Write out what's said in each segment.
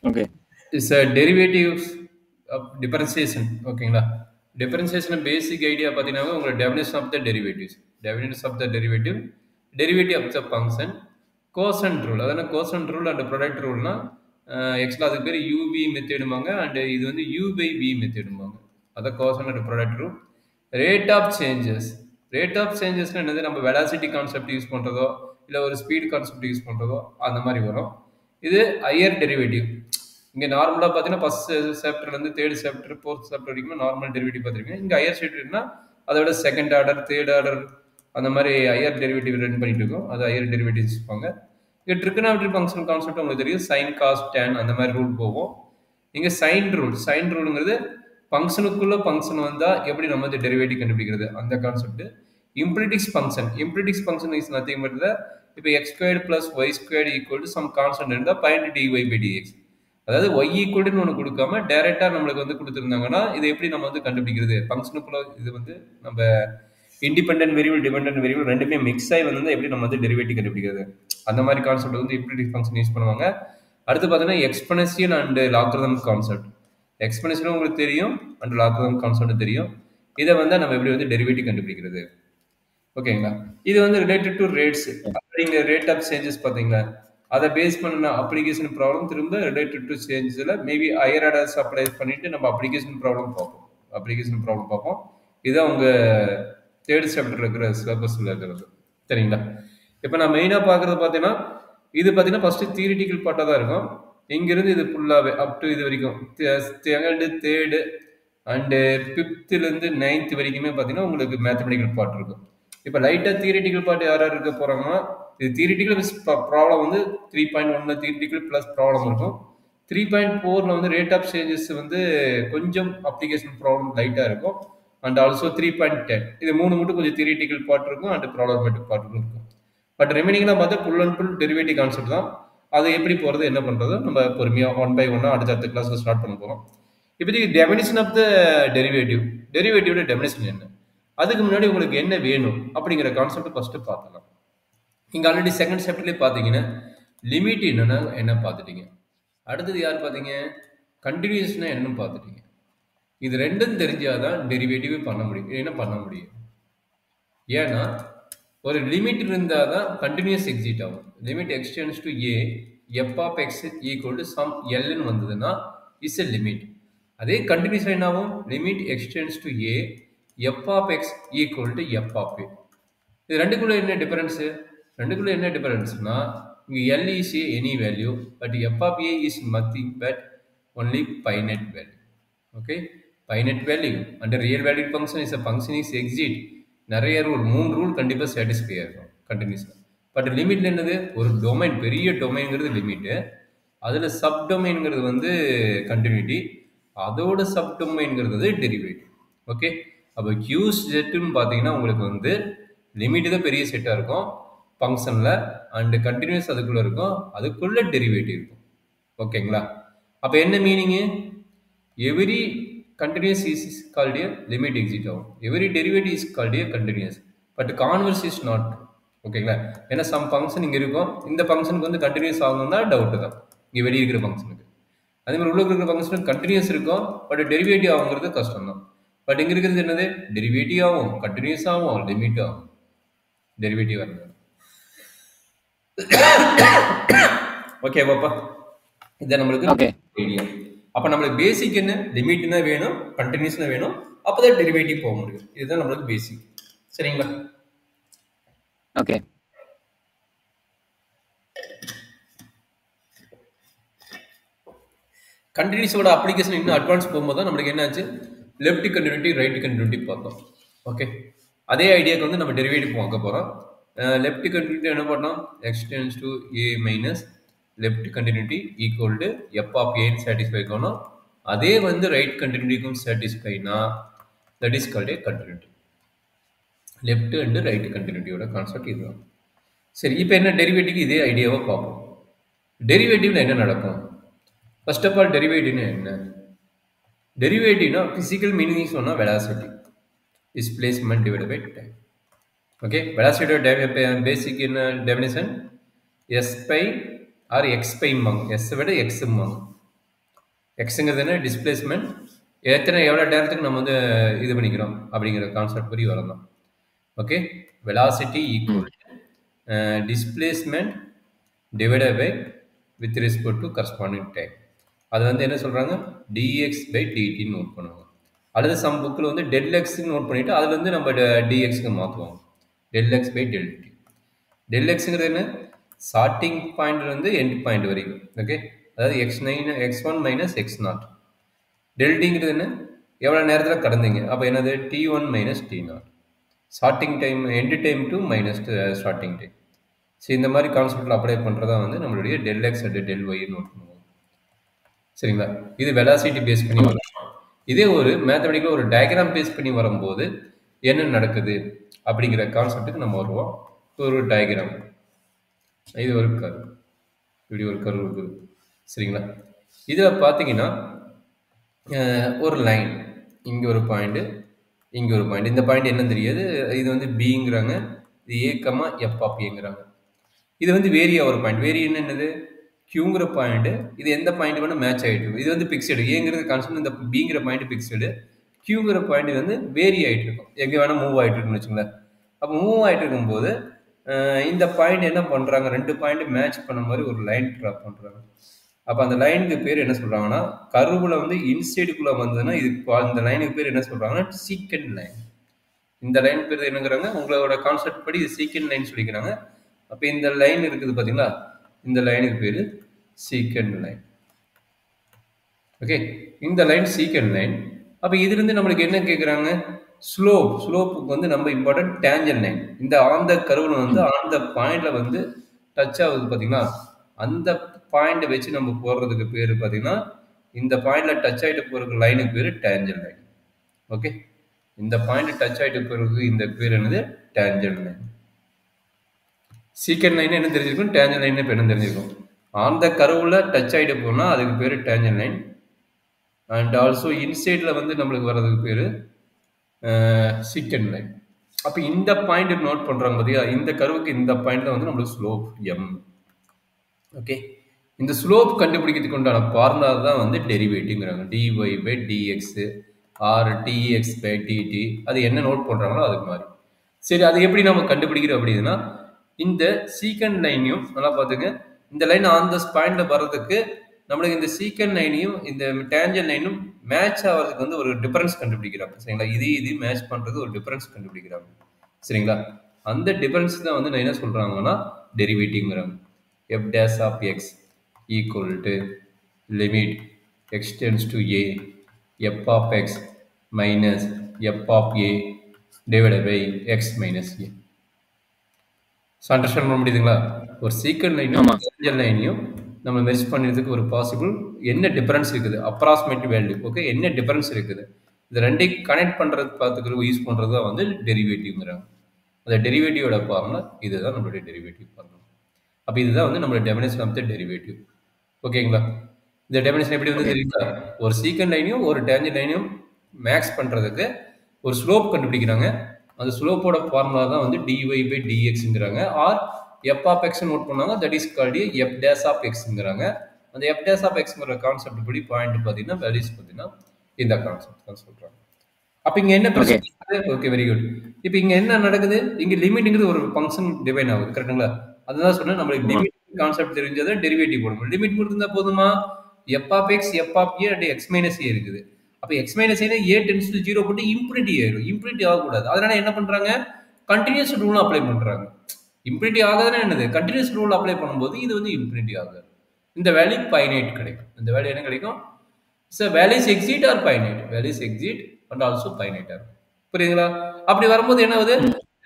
Okay. It's a derivatives of differentiation. ஓகேங்களா? Differentiation basic idea பார்த்தீங்கன்னா உங்களோட definition of the derivatives. Definition of the derivative, derivative of the function, quotient rule. அதான quotient rule and product ruleனா extra அதுக்கு பேர் UV மெத்தேடுமாங்க and இது வந்து U by V மெத்தேடுமாங்க. அதான் quotient and product rule. Rate of changes. Rate of சேஞ்சஸ்னா என்னது, நம்ம வெலாசிட்டி கான்செப்ட் யூஸ் பண்ணுறதோ இல்லை ஒரு ஸ்பீட் கான்செப்ட் யூஸ் பண்ணுறதோ அந்த மாதிரி வரும். இது ஹையர் டெரிவேட்டிவ். இங்கே நார்மலாக பார்த்தீங்கன்னா ஃபர்ஸ்ட் சாப்டர்லேருந்து தேர்ட் சாப்டர் ஃபோர்த் சாப்டர் வரைக்கும் நார்மல் டெரிவேட்டிவ் பார்த்துருக்கீங்க. இங்கே ஹையர் சாப்டர்னா அதோட செகண்ட் ஆர்டர் தேர்ட் ஆர்டர் அந்த மாதிரி ஹையர் டெரிவேட்டிவ் ரன் பண்ணிட்டு இருக்கோம். அது ஹையர் டெரிவேட்டிவ்ஸ் இருப்பாங்க. இங்கே ட்ரிகனாமெட்ரி ஃபங்க்ஷன் கான்செப்ட் உங்களுக்கு தெரியும். சைன் காஸ் டேன் அந்த மாதிரி ரூல் போகும். இங்கே சைன் ரூலுங்கிறது ஃபங்க்ஷனுக்குள்ள ஃபங்க்ஷன் வந்தால் எப்படி நம்ம வந்து டெரிவேட்டிவ் கண்டுபிடிக்கிறது அந்த concept. Implicit function is nothing but இப்போ x squared plus y squared equal to some constant இருந்தால் பாயிண்ட் டிஒய் பை டிஎக்ஸ். அதாவது ஒய் ஈக்குவல்னு ஒன்று கொடுக்காம டைரெக்டாக நம்மளுக்கு வந்து கொடுத்துருந்தாங்கன்னா இதை எப்படி நம்ம வந்து கண்டுபிடிக்கிறது, ஃபங்க்ஷனுக்குள்ள இது வந்து நம்ம இண்டிபெண்டன்ட் வேரியபிள் டிபெண்டன்ட் வேரியபிள் ரெண்டுமே மிக்ஸ் ஆகி வந்து எப்படி நம்ம வந்து டெரிவேட்டிவ் கண்டுபிடிக்கிறது அந்த மாதிரி கான்செப்ட் வந்து இம்ப்ளிடிக்ஸ் ஃபங்க்ஷன் யூஸ் பண்ணுவாங்க. அடுத்து பார்த்தீங்கன்னா எக்ஸ்பனன்ஷியல் அண்ட் லாகரிதம் கான்செப்ட். எக்ஸ்பனன்ஷியலும் உங்களுக்கு தெரியும் அண்ட் லாகரிதம் கான்செப்ட் தெரியும். இதை வந்து நம்ம எப்படி வந்து டெரிவேட்டிவ் கண்டுபிடிக்கிறது. ஓகேங்களா? இது வந்து ரிலேட்டட் டு ரேட்ஸ். அப்படிங்கிற ரேட் ஆஃப் சேஞ்சஸ் பார்த்தீங்களா, அதை பேஸ் பண்ண அப்ளிகேஷன் ப்ராப்ளம் திரும்ப ரிலேட்டட் டு சேஞ்சஸில் மேபி ஹையர் ஆர்டர்ஸ் அப்ளை பண்ணிட்டு நம்ம அப்ளிகேஷன் ப்ராப்ளம் பார்ப்போம். இதுதான் உங்கள் தேர்ட் சாப்டர் இருக்கிற சிலபஸில் இருக்கிறது. சரிங்களா? இப்போ நான் மெயினாக பார்க்குறது பார்த்தீங்கன்னா இது பார்த்தீங்கன்னா ஃபஸ்ட்டு தியரிட்டிக்கல் பார்ட்டாக தான் இருக்கும். இங்கிருந்து இது ஃபுல்லாகவே அப் டு இது வரைக்கும் செகண்டு தேர்டு அண்டு ஃபிஃப்த்துலேருந்து நைன்த் வரைக்குமே பார்த்தீங்கன்னா உங்களுக்கு மேத்தமெட்டிக்கல் பார்ட் இருக்கும். இப்போ லைட்டாக தியரிட்டிக்கல் பார்ட் யார் இருக்க போகிறாங்கன்னா இது தியரிட்டிக்கல் ப்ராப்ளம் வந்து 3.1 தியரிட்டிக்கல் ப்ளஸ் ப்ராப்ளம் இருக்கும். 3.4 வந்து ரேட் ஆஃப் சேஞ்சஸ் வந்து கொஞ்சம் அப்ளிகேஷன் ப்ராப்ளம் லைட்டாக இருக்கும். அண்ட் ஆல்சோ 3.10 இது மூணு மட்டும் கொஞ்சம் தியரிட்டிக்கல் பார்ட் இருக்கும் அண்ட் ப்ராப்ளமேட்டிக் பார்ட் இருக்கும். பட் ரிமைனிங்லாம் பார்த்தா full and full derivative concept தான். அது எப்படி போகிறது என்ன பண்ணுறது நம்ம பொறுமையாக ஒன் பை ஒன்னாக அடுத்த கிளாஸில் ஸ்டார்ட் பண்ண போகிறோம். இப்போதைக்கு டெஃபினிஷன் ஆஃப் த டெரிவேட்டிவோட டெஃபினிஷன் என்ன, அதுக்கு முன்னாடி உங்களுக்கு என்ன வேணும் அப்படிங்கிற கான்செப்ட் ஃபஸ்ட்டு பார்த்துக்கலாம். இங்கே ஆல்ரெடி செகண்ட் சாப்டர்லேயே பார்த்தீங்கன்னா லிமிட் என்னன்னா என்ன பார்த்துட்டீங்க. அடுத்தது யார் பார்த்தீங்க, கண்டினியூஸ்னா என்னன்னு பார்த்துட்டீங்க. இது ரெண்டும் தெரிஞ்சாதான் டெரிவேட்டிவே பண்ண முடியும், என்ன பண்ண முடியும். ஏன்னா ஒரு லிமிட் இருந்தால் தான் கண்டினியூஸ் எக்ஸிட் ஆகும். Limit x tends to a f of x equal to some எல்னு வந்ததுன்னா இஸ் எ லிமிட். அதே கண்டினியூஸ் என்ன ஆகும், limit x tends to a f of x equal to f of a. இது ரெண்டுக்குள்ள என்ன டிஃபரன்ஸ்னா இங்கே L is a any value but f of a is nothing but only finite value. Okay, finite value and real value function is a function is exit. நிறைய rule, 3 rule கண்டிப்பாக satisfy ஆகும் கண்டினியூஸாக. But லிமிட்ல என்னது, ஒரு domain, பெரிய டொமைன்ங்கிறது limit, அதில் sub டொமைன்ங்கிறது வந்து continuity, அதோட சப் டொமைன்ங்கிறது டெரிவேட்டிவ். ஓகே, அப்போ கியூஸ் செட்டுன்னு பார்த்தீங்கன்னா உங்களுக்கு வந்து லிமிட் தான் பெரிய செட்டாக இருக்கும் ஃபங்க்ஷனில் அண்டு கண்டினியூஸ் அதுக்குள்ளே இருக்கும், அதுக்குள்ளே டெரிவேட்டிவ் இருக்கும். ஓகேங்களா? அப்போ என்ன meaning, every continuous is called a limit exit ஆகும், every derivative is called a continuous, but converse is not true. ஓகேங்களா? ஏன்னா சம் ஃபங்க்ஷன் இங்கே இருக்கும், இந்த ஃபங்க்ஷனுக்கு வந்து கண்டினியூஸ் ஆகணும்னா டவுட்டு தான் இங்கே வெளியே இருக்கிற ஃபங்க்ஷனுக்கு. அதே மாதிரி உள்ள இருக்கிற ஃபங்க்ஷனுக்கு கண்டினியூஸ் இருக்கும் பட் டெரிவேட்டிவ் ஆகுங்கிறது கஷ்டம் தான். பட் இங்கே இருக்கிறது என்னது, டெரிவேட்டிவ் ஆகும், கண்டினியூஸ் ஆகும், லிமிட் ஆகும், டெரிவேட்டிவ் ஆகும். ஓகே பாப்பா, இதை நம்மளுக்கு Okay. ஐடியா. அப்போ நம்மளுக்கு பேசிக் என்ன, லிமிட்னா வேணும், கண்டினியூஸ்னா வேணும், அப்போ தான் டெரிவேட்டிவ் போக முடியும். இதுதான் நம்மளுக்கு பேசிக். சரிங்களா? Okay. கண்டினியூஸோட அப்ளிகேஷன் இன்னும் அட்வான்ஸ் போகும்போது தான் நம்மளுக்கு என்னாச்சு, லெஃப்ட் கண்டினியூட்டி ரைட் கண்டினியூட்டி பார்த்தோம். ஓகே, அதே ஐடியாவுக்கு வந்து நம்ம டெரிவேட்டிவ் பார்க்க போகிறோம். லெஃப்ட் கண்டினியூட்டி என்ன பண்ணோம், x tends to a minus left continuity equal to f of ஏன்னு சாட்டிஸ்ஃபை பண்ணணும். அதே வந்து ரைட் கண்டினியூட்டிக்கும் சாட்டிஸ்ஃபைனா that is called a continuity. Left and right கண்டினியூட்டியோட கான்செப்ட் இதுதான். சரி, இப்போ என்ன டெரிவேட்டிவ், இதே ஐடியாவை பார்ப்போம். டெரிவேட்டிவ்ல என்ன நடக்கும், ஃபர்ஸ்ட் ஆஃப் ஆல் டெரிவேட்டிவ்னா என்ன, டெரிவேட்டிவ்னா ஃபிசிக்கல் மீனிங் சொன்னால் velocity, displacement divide by time. Okay, வெலாசிட்டியோட பேசிக் என்ன definition, S by or x பைம்பாங்க, எஸ் விட எக்ஸும்பாங்க. எக்ஸுங்கிறது என்ன டிஸ்பிளேஸ்மெண்ட், எவ்வளோ நேரத்துக்கு நம்ம வந்து இது பண்ணிக்கிறோம் அப்படிங்கிற கான்செப்ட் படி வரலாம். Okay, velocity equal displacement divided by with respect to corresponding time. அது வந்து என்ன சொல்கிறாங்க, டிஎக்ஸ் பை டிடின்னு நோட் பண்ணுவாங்க. அல்லது சம் புக்கில் வந்து டெல் எக்ஸ்ன்னு நோட் பண்ணிவிட்டு அதுலேருந்து நம்ம டிஎக்ஸ்க்கு மாற்றுவாங்க. Del x by del t. Del எக்ஸுங்கிறது என்ன, ஸ்டார்டிங் பாயிண்ட்லேருந்து எண்ட் பாயிண்ட் வரைக்கும். ஓகே, அதாவது x1 மைனஸ் x0. டெல் டிங்கிறது என்ன, எவ்வளோ நேரத்தில் கடந்தீங்க, அப்போ என்னது t1 minus t0. Starting time end time to minus starting time. So இந்த மாதிரி கான்செப்டில் அப்ளை பண்ணுறதா வந்து நம்மளுடைய del x and del y note பண்ணுவோம். சரிங்களா, இது வெலாசிட்டி பேஸ் பண்ணி வரும். இதே ஒரு மேத்தமெட்டிக்கில் ஒரு டயக்ராம் பேஸ் பண்ணி வரும்போது என்ன நடக்குது அப்படிங்கிற கான்செப்டுக்கு நம்ம வருவோம். ஒரு டயக்ராம், இது ஒரு கர்வ், இப்படி ஒரு கர்வ் இருக்குது. சரிங்களா, இதில் பார்த்தீங்கன்னா ஒரு லைன், இங்கே ஒரு பாயிண்ட்டு, இங்கே ஒரு பாயிண்ட். இந்த பாயிண்ட் என்ன தெரியாது, இது வந்து பிங்கிறாங்க, இது ஏக்கமா எஃப் ஆஃப் ஏங்கிறாங்க. இது வந்து வேரி ஆகிற பாயிண்ட். வேரி என்னது, கியூங்கிற பாயிண்ட், இது எந்த பாயிண்ட் வேணும் மேட்ச் ஆகிட்டு இருக்கும். இது வந்து பிக்சடு, ஏங்கிறது கான்ஸ்டன்ட், இந்த பிங்கிற பாயிண்ட் பிக்சடு, கியூங்கிற பாயிண்ட் வந்து வேரி ஆகிட்டு இருக்கும், எங்கே வேணால் மூவ் ஆகிட்டு இருக்குன்னு வச்சுங்களேன். அப்போ மூவ் ஆகிட்டு இருக்கும்போது இந்த பாயிண்ட் என்ன பண்ணுறாங்க, ரெண்டு பாயிண்ட் மேட்ச் பண்ண மாதிரி ஒரு லைன் ட்ராப் பண்ணுறாங்க. அப்போ அந்த லைனுக்கு பேர் என்ன சொல்கிறாங்கன்னா, கர்வில் வந்து இன்சைடுக்குள்ளே வந்ததுன்னா இது இந்த லைனுக்கு பேர் என்ன சொல்கிறாங்கன்னா சீக்கண்ட் லைன். இந்த லைன் பேர் என்னங்கிறாங்க, உங்களோட கான்செப்ட் படி இது சீக்கண்ட் லைன் சொல்லிக்கிறாங்க. அப்போ இந்த லைன் இருக்குது பார்த்தீங்களா, இந்த லைனுக்கு பேர் சீக்கண்ட் லைன். ஓகே, இந்த லைன் சீக்கண்ட் லைன். அப்போ இதுலேருந்து நம்மளுக்கு என்ன கேட்குறாங்க, ஸ்லோப்புக்கு வந்து நம்ம இம்பார்ட்டன்ட் டேஞ்சன் லைன். இந்த ஆன் த கர்வில் வந்து ஆன் த பாயிண்டில் வந்து டச் ஆகுது பார்த்தீங்களா, அந்த பாயிண்டை வச்சு நம்ம போடுறதுக்கு பேர் பார்த்தீங்கன்னா, இந்த பாயிண்டில் டச் ஆகிட்டு போகிறதுக்கு லைனுக்கு பேர் டேஞ்சன் லைன். ஓகே, இந்த பாயிண்ட் டச் ஆகிட்டு போகிறதுக்கு இந்த பேர் என்னது, டேஞ்சன் லைன். சீக்கண்ட் லைன் என்ன தெரிஞ்சிருக்கும், டேஞ்சன் லைன் இப்போ என்ன தெரிஞ்சிருக்கும். ஆன் த கர்வில் டச் ஆகிட்டு போனால் அதுக்கு பேர் டேஞ்சன் லைன். அண்ட் ஆல்சோ இன்சைடில் வந்து நம்மளுக்கு வர்றதுக்கு பேர் சீக்கண்ட் லைன். அப்போ இந்த பாயிண்ட் நோட் பண்ணுறாங்க பார்த்தியா, இந்த கர்வுக்கு இந்த பாயிண்ட் தான் வந்து நம்மளுக்கு ஸ்லோப் எம். ஓகே, இந்த ஸ்லோப் கண்டுபிடிக்கிறதுக்கு உண்டான ஃபார்முலா தான் வந்து டெரிவேட்டிவ்ங்கிறாங்க, d y by d x or d x by d t. அது என்ன நோட் பண்ணுறாங்களோ அதுக்கு மாதிரி. சரி, அது எப்படி நம்ம கண்டுபிடிக்கிறோம் அப்படின்னா, இந்த சீக்கண்ட் லைனையும் நல்லா பார்த்துங்க, இந்த லைன் ஆன் த பாயிண்டில் வர்றதுக்கு நம்மளுக்கு இந்த சீக்கண்ட் லைனையும் இந்த டேஞ்சன் லைனும் மேட்ச் ஆகிறதுக்கு வந்து ஒரு டிஃபரன்ஸ் கண்டுபிடிக்கிறாங்க. சரிங்களா, இது மேட்ச் பண்ணுறது ஒரு டிஃபரன்ஸ் கண்டுபிடிக்கிறாங்க. சரிங்களா, அந்த டிஃபரன்ஸ் தான் வந்து நான் என்ன சொல்கிறாங்கன்னா டெரிவேட்டிவ்ங்கிறாங்க. F dash of x equal to limit x tends to a f of x minus f of a divided by x minus a. So understand பண்ண முடியுதுங்களா, ஒரு சீக்கண்ட் லைனையும் டேஞ்சன் லைனையும் நம்ம மெர்ஜ் பண்ணுறதுக்கு ஒரு பாசிபிள் என்ன டிஃபரன்ஸ் இருக்குது, அப்ராக்சிமேட் வேல்யூ. ஓகே, என்ன difference இருக்குது, இது ரெண்டையும் கனெக்ட் பண்ணுறது பார்த்துக்கிறது யூஸ் பண்ணுறது தான் வந்து டெரிவேட்டிவ்ங்கிறாங்க. அந்த டெரிவேட்டிவோட ஃபார்முலா இதுதான் நம்மளுடைய டெரிவேட்டிவ் ஃபார்முலா. அப்போ இதுதான் வந்து நம்மளுடைய டெஃபினேஷன் ஆஃப் த டெரிவேட்டிவ். ஓகேங்களா, இந்த டெஃபினேஷன் எப்படி வந்து தெரியுங்களா, ஒரு சீக்கண்ட் லைனையும் ஒரு டேஞ்சன் லைனையும் மேக்ஸ் பண்ணுறதுக்கு ஒரு ஸ்லோப் கண்டுபிடிக்கிறாங்க. அந்த ஸ்லோப்போட ஃபார்முலா தான் வந்து டிஒய் பை டிஎக்ஸுங்கிறாங்க. Or f of x note பண்ணாங்க, that is called f dash of எக்ஸுங்கிறாங்க. அந்த எஃப் டேஷ் ஆஃப் எக்ஸ்ங்கிற கான்செப்ட் படி பாயிண்ட் பார்த்தீங்கன்னா வேல்யூஸ் பார்த்தீங்கன்னா இந்த கான்செப்ட் தான் சொல்கிறாங்க. அப்போ இங்கே என்ன பிரச்சனை, ஓகே வெரி குட். இப்போ இங்கே என்ன நடக்குது, இங்கே லிமிட்டுங்கிறது ஒரு ஃபங்க்ஷன் டிவைன் ஆகுது, கரெக்டுங்களா. அதுதான் சொன்னேன், நம்மளுக்கு லிமிட் கான்செப்ட் தெரிஞ்சதை டெரிவேட்டிவ் போடணும். லிமிட் இருந்தால் போதுமா, f of x f of a and x minus a இருக்குது. அப்போ x minus a a tends to 0 போட்டு இன்ஃபினிட்டி ஆயிடும். இன்ஃபினிட்டி ஆகக்கூடாது, அதனால என்ன பண்ணுறாங்க, கண்டினியூஸ் ரூலும் அப்ளை பண்ணுறாங்க. இன்ஃபினிட்டி ஆகாதுன்னா என்னது, கண்டினியூஸ் ரூல் அப்ளை பண்ணும்போது இது வந்து இன்ஃபினிட்டி ஆகாது. இந்த வேல்யூ ஃபைனைட் கிடைக்கும். இந்த வேல்யூ என்ன கிடைக்கும், so values exist are finite, values exist and also finite ஆகும். புரியுதுங்களா. அப்படி வரும்போது என்ன ஆகுது,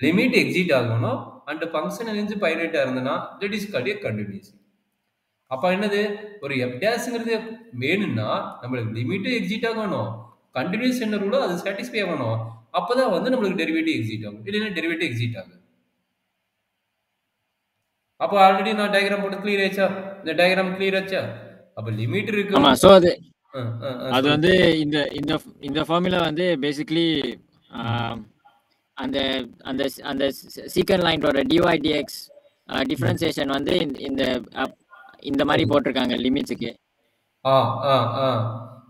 லிமிட் எக்ஸிட் ஆகணும் அண்ட் ஃபங்க்ஷன் இருந்து ஃபைனைட்டாக இருந்ததுன்னா that is called a continuous. அப்போ என்னது, ஒரு எஃப் டேஷ்ங்கிறது வேணும்னா நம்மளுக்கு லிமிட்டும் எக்ஸிட் ஆகணும், கண்டினியூஸ் என்ன ரூலோ அது சாட்டிஸ்ஃபை ஆகணும். அப்போ தான் வந்து நம்மளுக்கு டெரிவேட்டிவ் எக்ஸிட் ஆகும், இல்லைன்னா டெரிவேட்டிவ் எக்ஸிட் ஆகும். அப்போ ஆல்ரெடி நான் டயக்ராம் போட்டு கிளியர் ஆயிடுச்சா, இந்த டயக்ராம் கிளியர் ஆச்சா. அப்போ லிமிட் இருக்கு. ஆமா, சோ அது வந்து இந்த இந்த இந்த ஃபார்முலா வந்து பேசிக்கலி அந்த அந்த அந்த சீக்கண்ட் லைனோட டிஒய் டிஎக்ஸ் டிஃபரன்சியேஷன் வந்து இந்த இந்த மாதிரி போட்டிருக்காங்க லிமிட்ஸுக்கு. ஆ ஆ ஆ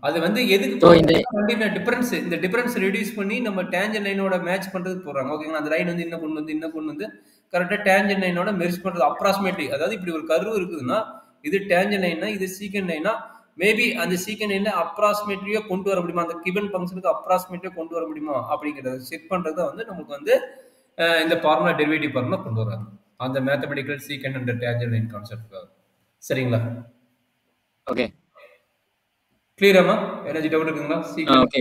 அது வந்து எதுக்கு ஸோ இந்த போடுறாங்க டிஃபரன்ஸ், இந்த டிஃபரன்ஸ் ரெடியூஸ் பண்ணி நம்ம டேஞ்சன் லைனோட மேட்ச் பண்றதுக்கு போடுறாங்க. ஓகேங்களா? அந்த லைன் வந்து இன்னும் கொண்டு வந்து கரெக்டா டேஞ்சன் லைனோட மெர்ஜ் பண்றது அப்ராக்சிமேட்லி. அதாவது இப்படி ஒரு கர்வ் இருக்குதுன்னா இது டேஞ்சன் லைனா இது சீக்கன் லைனா மேபி அந்த சீக்கன் லைன்ல அப்ராக்சிமேட்லியா கொண்டு வர முடியுமா, அந்த கிவன் ஃபங்க்ஷனுக்கு அப்ராக்சிமேட்லியா கொண்டு வர முடியுமா அப்படிங்கிறத செக் பண்றது வந்து நமக்கு வந்து இந்த ஃபார்முலா டெரிவேட்டிவ் ஃபார்முலா கொண்டு வராங்க அந்த மேத்தமெட்டிக்கல் சீக்கன் அண்ட் டேஞ்சன் லைன் கான்செப்ட். சரிங்களா? ஓகே கிளியராமா? ஏதாச்சும் டவுட் இருக்குங்களா? Okay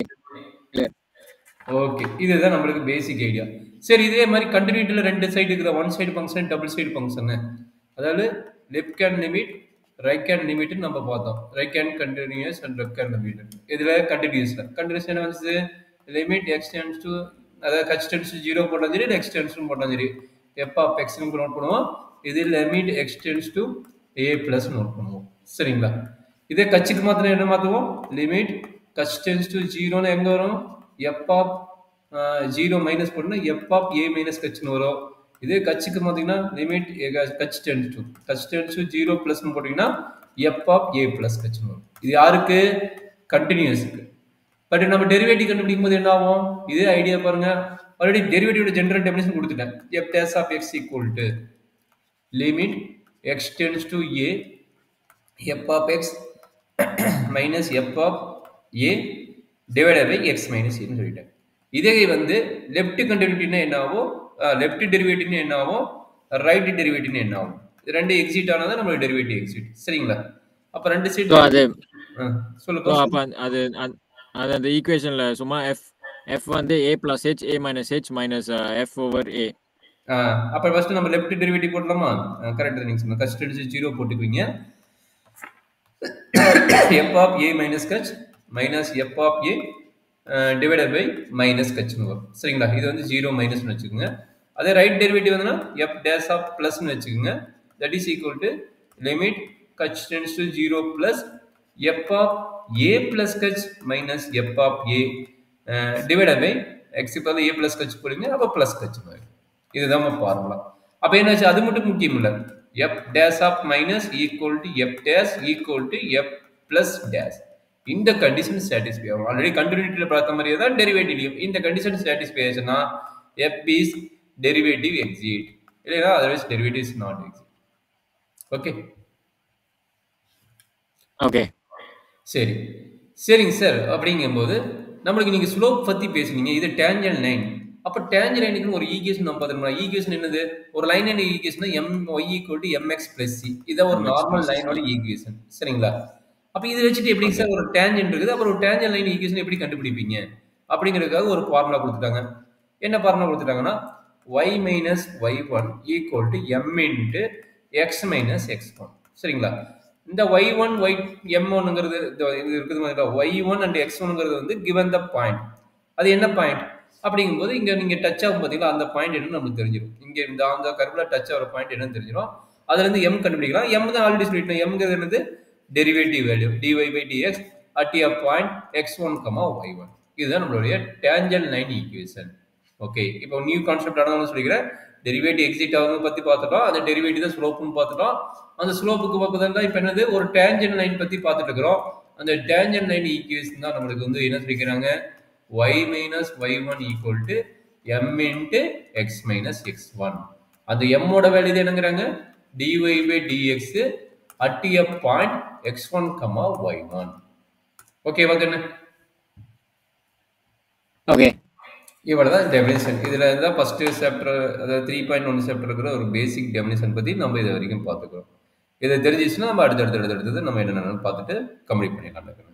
clear. ஓகே, இதுதான் நம்மளுக்கு பேசிக் ஐடியா. சரி, இதே மாதிரி கண்டினியூட்டில ரெண்டு சைடு இருக்கிற one side function double side function, அதாவது left hand limit right hand limit நம்ம பார்த்தோம். Right hand continuous and left hand limit. இதுல கண்டினியூஸ் என்ன வந்து லிமிட் எக்ஸ் டென்ஸ் டு, அதாவது h டென்ஸ் டு 0 போட்டாலும் சரி x டென்ஸ் டு போட்டாலும் சரி f ஆஃப் x னு நோட் பண்ணுவோம். இது limit x tends to a plus note பண்ணுவோம். சரிங்களா? இதே கட்சிக்கு மாத்திரம் என்ன மாத்துவோம்? லிமிட் h டென்ஸ் டு 0 னு எங்க வரும்? f ஆஃப் 0 மைனஸ் போட்டோம்னா f ஆஃப் a மைனஸ் கட்சின்னு வரும். இதே கட்சிக்கு பார்த்தீங்கன்னா limit h tends to 0 plus போட்டீங்கன்னா f ஆஃப் a பிளஸ் கட்சின்னு வரும். இது யாருக்கு? கண்டினியூஸ்க்கு. பட் நம்ம டெரிவேட்டிவ் கண்டுபிடிக்கும் போது என்ன ஆகும்? இதே ஐடியா பாருங்க. ஆல்ரெடி டெரிவேட்டிவோட ஜெனரல் டெஃபினிஷன் கொடுத்துட்டேன். f dash of x equal to limit x tends to a f of x minus f of a divided by x minus a ன்னு சொல்லிட்டேன். இதே வந்து லெஃப்ட் கண்டினியூட்டினா என்ன ஆகும், லெஃப்ட் டெரிவேட்டிவ்னா என்ன ஆகும், ரைட் டெரிவேட்டிவ்னா என்ன ஆகும்? இது ரெண்டு எக்ஸிட் ஆனா தான் நம்மளுக்கு டெரிவேட்டிவ் எக்ஸிட். சரிங்களா? அப்ப ரெண்டு சைடு அது சொல்லுங்க. அப்ப அது அது அந்த ஈக்குவேஷன்ல சும்மா f வந்து a plus h a minus h minus f over a. அப்ப ஃபர்ஸ்ட் நம்ம லெஃப்ட் டெரிவேட்டிவ் போடலாமா? கரெக்ட், நீங்க சொன்ன கட்ச் டென்ஸ் 0 போட்டுக்குவீங்க. f of a minus கட்ச் minus f of a divided by minus கட்ச்னு வரும். சரிங்களா? இது வந்து 0 மைனஸ்னு வச்சுக்கோங்க. அதே ரைட் டெரிவேட்டிவ் வந்துனா f dash of plusனு வச்சுக்கோங்க. that is equal to limit Kutch tends to 0 plus f of a plus Kutch minus f of a divided by x இப்போ a plus கட்ச் போடுங்க, அப்ப plus கட்ச் வரும். இதுதான் ஃபார்முலா. அப்ப என்னாச்சு? அது மட்டும் முக்கியம் இல்ல. f dash of minus equal to f dash equal to f plus dash. இந்த கண்டிஷன் சாட்டிஸ்ஃபை ஆகும். ஆல்ரெடி கண்டினியூட்டில பார்த்த மாதிரியே தான் டெரிவேட்டிவ்லயும் இந்த கண்டிஷன் சாட்டிஸ்ஃபை ஆச்சுன்னா f is derivative exit, இல்லையா? otherwise derivative is not exit. Okay okay சரி, சரிங்க சார். அப்படிங்கும்போது நம்மளுக்கு நீங்க ஸ்லோப் பத்தி பேசுனீங்க. இது டேஞ்சன் லைன். அப்ப டேஞ்சன் லைனுக்கு ஒரு ஈக்குவேஷன் நம்ம பார்த்தோம்னா, ஈக்குவேஷன் என்னது? ஒரு line and equation my = mx + c. இத ஒரு நார்மல் லைனோட ஈக்குவேஷன். சரிங்களா? அப்ப இத வச்சுட்டு எப்படி சார் ஒரு டேஞ்சன் இருக்குது, அப்புறம் ஒரு டேஞ்சன் லைன் ஈக்குவேஷன் எப்படி கண்டுபிடிப்பீங்க அப்படிங்கிறதுக்காக ஒரு ஃபார்முலா கொடுத்துட்டாங்க. என்ன formula கொடுத்துட்டாங்கன்னா y - y1 = m × x - x1. சரிங்களா? இந்த y1 m1ங்கிறது இது இருக்குது மாதிரி y1 and x1ங்கிறது வந்து given the point. அது என்ன பாயிண்ட் அப்படிங்கும்போது இங்க நீங்க டச் ஆகும் பாத்தீங்களா, அந்த பாயிண்ட் என்னன்னு நமக்கு தெரிஞ்சிடும். இங்க இந்த அந்த கர்வ்ல டச் ஆகிற பாயிண்ட் என்னன்னு தெரிஞ்சிடும். அதுல இருந்து m கண்டுபிடிக்கலாம். m தான் ஆல்ரெடி சொல்லிட்டோம். mங்கிறது என்னது? Derivative value dy/dx at a point x1, y1. இதுதான் நம்மளுடைய டேஞ்சன் லைன் ஈக்குவேஷன். ஓகே, இப்போ நியூ கான்செப்ட் ஆனது சொல்லிக்கிறேன். டெரிவேட்டிவ் எக்ஸிட் ஆகுது பத்தி பார்த்துட்டோம். அந்த டெரிவேட்டிவ் தான் ஸ்லோப்னு பார்த்துட்டோம். அந்த ஸ்லோப்புக்கு பக்கத்துல இப்போ என்னது? ஒரு டேஞ்சன் லைன் பத்தி பார்த்துட்டு இருக்கிறோம். அந்த டேஞ்சன் லைன் ஈக்குவேஷன் தான் நம்மளுக்கு வந்து என்ன சொல்லிக்கிறாங்க? y - y1 = m × x - x1. அந்த m ஓட value என்னங்கறாங்க? dy/dx at a point x1, y1. ஓகேவா கண்ணு? ஓகே, இவ்வளவுதான் டெஃபினிஷன். இதுல தான் ஃபர்ஸ்ட் சாப்டர், அதாவது 3.1 சாப்டர் இருக்கிற ஒரு பேசிக் டெஃபினிஷன் பத்தி நம்ம இது வரைக்கும் பார்த்துக்கிறோம். இதை தெரிஞ்சிச்சுன்னா நம்ம அடுத்தது நம்ம என்னென்னு பார்த்துட்டு கம்ப்ளீட் பண்ணிடலாம்.